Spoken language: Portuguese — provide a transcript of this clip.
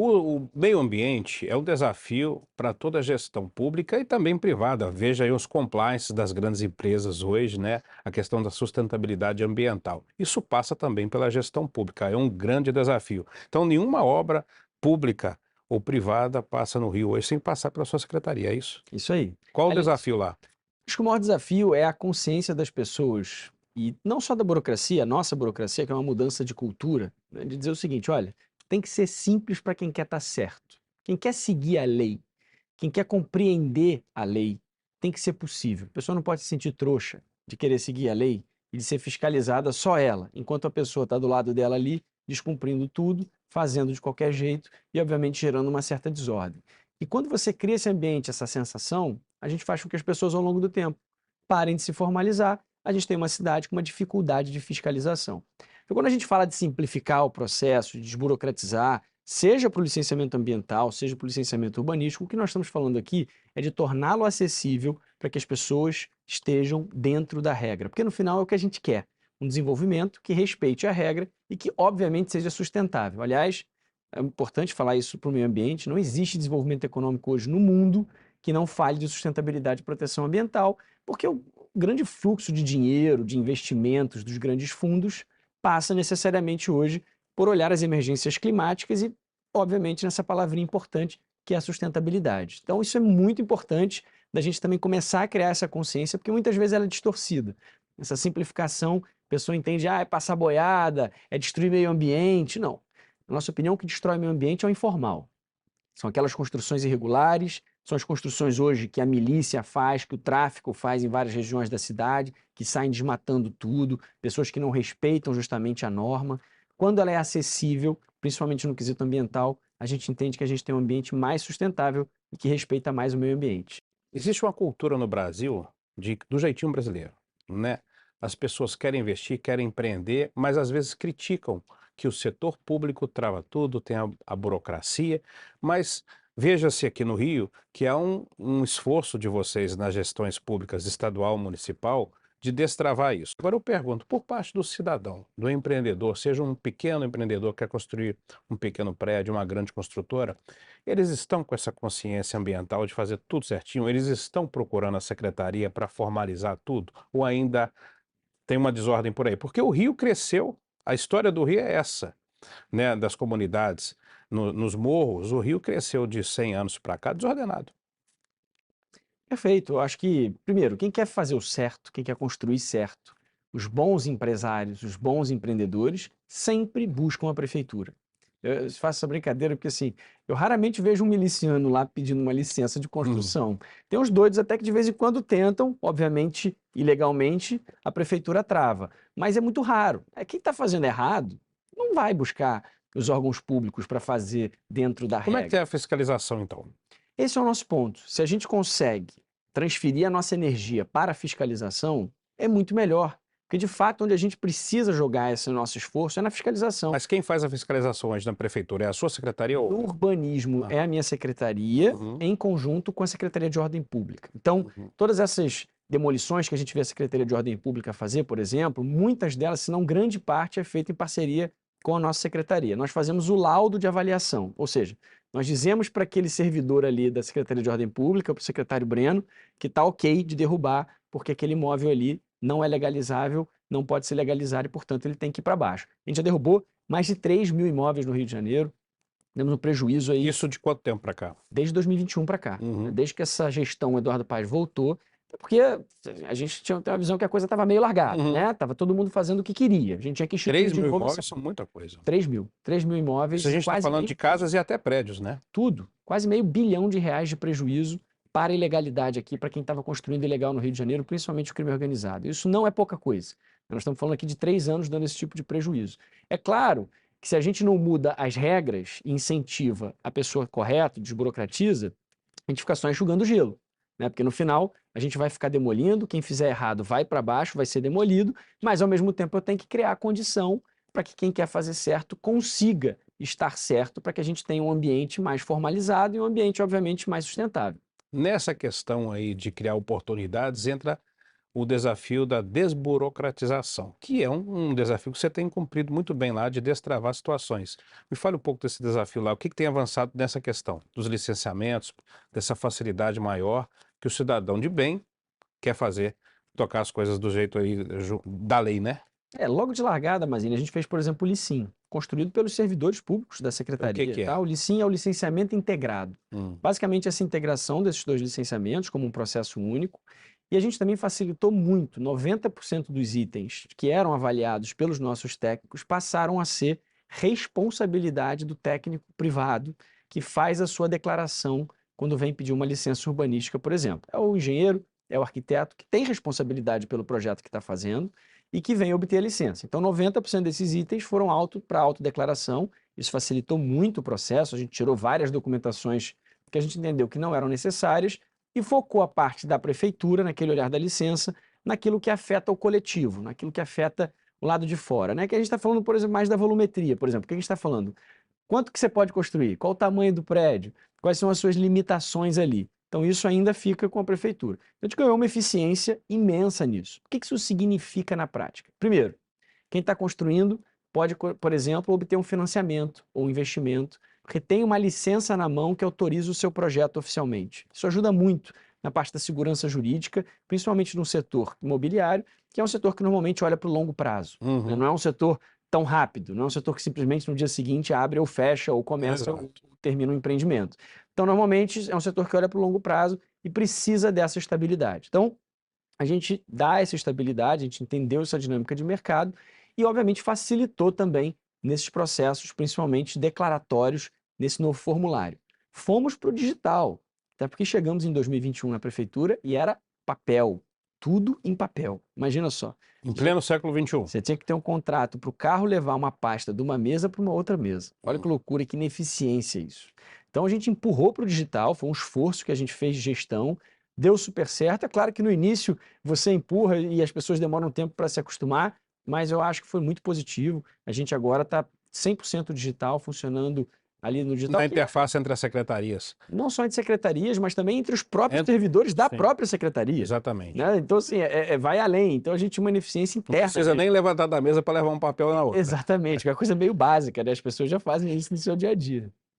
O meio ambiente é um desafio para toda a gestão pública e também privada. Veja aí os compliances das grandes empresas hoje, né? A questão da sustentabilidade ambiental. Isso passa também pela gestão pública, é um grande desafio. Então, nenhuma obra pública ou privada passa no Rio hoje sem passar pela sua secretaria, é isso? Isso aí. Qual o Aliás, desafio lá? acho que o maior desafio é a consciência das pessoas, e não só da burocracia, a nossa burocracia, que é uma mudança de cultura, né, de dizer o seguinte: olha, tem que ser simples para quem quer estar certo. Quem quer seguir a lei, quem quer compreender a lei, tem que ser possível. A pessoa não pode se sentir trouxa de querer seguir a lei e de ser fiscalizada só ela, enquanto a pessoa está do lado dela ali, descumprindo tudo, fazendo de qualquer jeito e, obviamente, gerando uma certa desordem. E quando você cria esse ambiente, essa sensação, a gente faz com que as pessoas, ao longo do tempo, parem de se formalizar. A gente tem uma cidade com uma dificuldade de fiscalização. Então, quando a gente fala de simplificar o processo, de desburocratizar, seja para o licenciamento ambiental, seja para o licenciamento urbanístico, o que nós estamos falando aqui é de torná-lo acessível para que as pessoas estejam dentro da regra. Porque no final é o que a gente quer: um desenvolvimento que respeite a regra e que, obviamente, seja sustentável. Aliás, é importante falar isso para o meio ambiente: não existe desenvolvimento econômico hoje no mundo que não fale de sustentabilidade e proteção ambiental, porque o grande fluxo de dinheiro, de investimentos dos grandes fundos passa necessariamente hoje por olhar as emergências climáticas e, obviamente, nessa palavrinha importante que é a sustentabilidade. Então, isso é muito importante da gente também começar a criar essa consciência, porque muitas vezes ela é distorcida. Essa simplificação, a pessoa entende, é passar boiada, é destruir meio ambiente. Não. Na nossa opinião, o que destrói o meio ambiente é o informal. São aquelas construções irregulares, são as construções hoje que a milícia faz, que o tráfico faz em várias regiões da cidade, que saem desmatando tudo, pessoas que não respeitam justamente a norma. Quando ela é acessível, principalmente no quesito ambiental, a gente entende que a gente tem um ambiente mais sustentável e que respeita mais o meio ambiente. Existe uma cultura no Brasil do jeitinho brasileiro, né? As pessoas querem investir, querem empreender, mas às vezes criticam que o setor público trava tudo, tem a burocracia, mas veja-se aqui no Rio que há um esforço de vocês nas gestões públicas estadual, municipal, de destravar isso. Agora eu pergunto, por parte do cidadão, do empreendedor, seja um pequeno empreendedor que quer construir um pequeno prédio, uma grande construtora, eles estão com essa consciência ambiental de fazer tudo certinho? Eles estão procurando a secretaria para formalizar tudo? Ou ainda tem uma desordem por aí? Porque o Rio cresceu, a história do Rio é essa, né, das comunidades. Nos morros, o Rio cresceu de 100 anos para cá desordenado. Perfeito. Eu acho que, primeiro, quem quer fazer o certo, quem quer construir certo, os bons empresários, os bons empreendedores, sempre buscam a prefeitura. Eu faço essa brincadeira porque, assim, eu raramente vejo um miliciano lá pedindo uma licença de Hum. construção. Tem uns doidos até que de vez em quando tentam, obviamente, ilegalmente, a prefeitura trava. Mas é muito raro. Quem está fazendo errado não vai buscar os órgãos públicos para fazer dentro da Como é que é regra. a fiscalização, então? Esse é o nosso ponto. Se a gente consegue transferir a nossa energia para a fiscalização, é muito melhor. Porque, de fato, onde a gente precisa jogar esse nosso esforço é na fiscalização. Mas quem faz a fiscalização hoje na prefeitura é a sua secretaria No ou... urbanismo Ah, é a minha secretaria, uhum, em conjunto com a Secretaria de Ordem Pública. Então, uhum. todas essas demolições que a gente vê a Secretaria de Ordem Pública fazer, por exemplo, muitas delas, se não grande parte, é feita em parceria com a nossa secretaria. Nós fazemos o laudo de avaliação, ou seja, nós dizemos para aquele servidor ali da Secretaria de Ordem Pública, para o secretário Breno, que está ok de derrubar, porque aquele imóvel ali não é legalizável, não pode ser legalizado e, portanto, ele tem que ir para baixo. A gente já derrubou mais de 3 mil imóveis no Rio de Janeiro. Temos um prejuízo aí Isso de quanto tempo para cá? desde 2021 para cá, né? Uhum. Desde que essa gestão Eduardo Paes voltou, até porque a gente tinha uma visão que a coisa estava meio largada, Uhum. né? Tava todo mundo fazendo o que queria. A gente tinha que instituir 3 de mil novo imóveis são muita coisa. 3 mil Isso a imóveis e gente está quase falando meio de casas e até prédios, né? tudo, quase meio bilhão de reais de prejuízo para a ilegalidade aqui, para quem estava construindo ilegal no Rio de Janeiro, principalmente o crime organizado. Isso não é pouca coisa. Nós estamos falando aqui de 3 anos dando esse tipo de prejuízo. É claro que se a gente não muda as regras e incentiva a pessoa correta, desburocratiza, a gente fica só enxugando gelo, né? Porque no final a gente vai ficar demolindo, quem fizer errado vai para baixo, vai ser demolido, mas ao mesmo tempo eu tenho que criar a condição para que quem quer fazer certo consiga estar certo, para que a gente tenha um ambiente mais formalizado e um ambiente, obviamente, mais sustentável. Nessa questão aí de criar oportunidades, entra o desafio da desburocratização, que é um desafio que você tem cumprido muito bem lá de destravar situações. Me fale um pouco desse desafio lá, o que tem avançado nessa questão dos licenciamentos, dessa facilidade maior que o cidadão de bem quer fazer, tocar as coisas do jeito aí da lei, né? Logo de largada, Mazini, a gente fez, por exemplo, o Licim, construído pelos servidores públicos da O secretaria, que é? tá? O Licim é o licenciamento integrado. Basicamente, essa integração desses dois licenciamentos como um processo único. E a gente também facilitou muito. 90% dos itens que eram avaliados pelos nossos técnicos passaram a ser responsabilidade do técnico privado que faz a sua declaração quando vem pedir uma licença urbanística, por exemplo. É o engenheiro, é o arquiteto que tem responsabilidade pelo projeto que está fazendo e que vem obter a licença. Então, 90% desses itens foram para autodeclaração. Isso facilitou muito o processo. A gente tirou várias documentações que a gente entendeu que não eram necessárias e focou a parte da prefeitura, naquele olhar da licença, naquilo que afeta o coletivo, naquilo que afeta o lado de fora, né? Que a gente está falando, por exemplo, mais da volumetria, por exemplo. O que a gente está falando? Quanto que você pode construir? Qual o tamanho do prédio? Quais são as suas limitações ali? Então, isso ainda fica com a prefeitura. A gente ganhou uma eficiência imensa nisso. O que isso significa na prática? Primeiro, quem está construindo pode, por exemplo, obter um financiamento ou um investimento, porque tem uma licença na mão que autoriza o seu projeto oficialmente. Isso ajuda muito na parte da segurança jurídica, principalmente no setor imobiliário, que é um setor que normalmente olha para o longo prazo. Né? Não é um setor tão rápido, não é um setor que simplesmente no dia seguinte abre ou fecha, ou começa ou termina um empreendimento. Então, normalmente, é um setor que olha para o longo prazo e precisa dessa estabilidade. Então, a gente dá essa estabilidade, a gente entendeu essa dinâmica de mercado e, obviamente, facilitou também nesses processos, principalmente declaratórios, nesse novo formulário. Fomos para o digital, até porque chegamos em 2021 na prefeitura e era papel, tudo em papel. Imagina só. Em pleno século XXI. Você tinha que ter um contrato para o carro levar uma pasta de uma mesa para uma outra mesa. Olha que loucura, que ineficiência isso. Então a gente empurrou para o digital, foi um esforço que a gente fez de gestão, deu super certo. É claro que no início você empurra e as pessoas demoram um tempo para se acostumar, mas eu acho que foi muito positivo. A gente agora está 100% digital, funcionando ali no digital. Na interface entre as secretarias. Não só entre secretarias, mas também entre os próprios servidores da própria secretaria. Exatamente. Né? Então, assim, vai além. Então, a gente tinha uma eficiência interna. Não precisa nem levantar da mesa para levar um papel na outra. Exatamente, que é uma coisa meio básica, né? As pessoas já fazem isso no seu dia a dia.